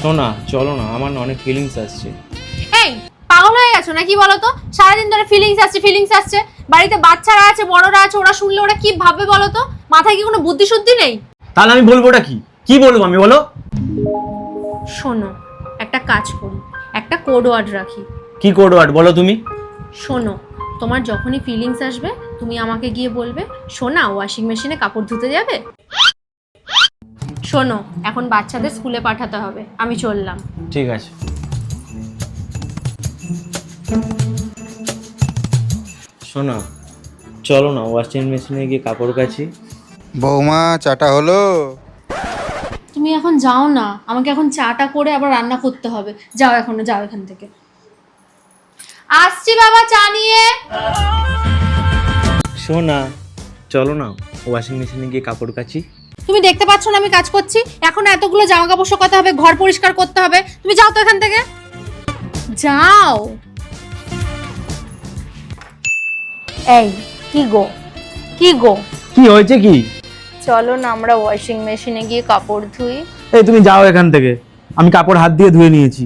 শোনা চলো না, আমার না অনেক ফিলিংস আসছে। এই পাগল হয়ে গেছো নাকি বলো তো? সারাদিন ধরে ফিলিংস আসছে। বাড়িতে বাচ্চারা আছে, বড়রা আছে, ওরা শুনলে ওরা কি ভাববে বলো তো? মাথায় কি কোনো বুদ্ধি শুদ্ধি নেই? তাহলে আমি বলবো ওটা কি? কি বলবো আমি, বলো? শোনো, একটা কাজ করি, একটা কোড ওয়ার্ড রাখি। কি কোড ওয়ার্ড বলো তুমি? শোনো, তোমার যখনই ফিলিংস আসবে তুমি আমাকে গিয়ে বলবে, সোনা ওয়াশিং মেশিনে কাপড় ধুতে যাবে? শোনো, এখন বাচ্চাদের স্কুলে পাঠাতে হবে, আমি চললাম। ঠিক আছে। শোনা চলো না, ওয়াশিং মেশিনে গিয়ে কাপড় কাচি। বৌমা চাটা হলো? তুমি এখন যাও না, আমাকে এখন চাটা করে আবার রান্না করতে হবে। যাও এখান থেকে। আসছি বাবা, চা নিয়ে। শোনা চলো না, ওয়াশিং মেশিনে গিয়ে কাপড় কাচি। তুমি দেখতে পাচ্ছ না আমি কাজ করছি? এখন এতগুলো জামা কাপড় শুকাতে হবে, ঘর পরিষ্কার করতে হবে। তুমি যাও তো এখান থেকে, যাও। এই কি গো কি হয়েছে কি? চলো না আমরা ওয়াশিং মেশিনে গিয়ে কাপড় ধুই। এই তুমি যাও এখান থেকে, আমি কাপড় হাত দিয়ে ধুয়ে নিয়েছি।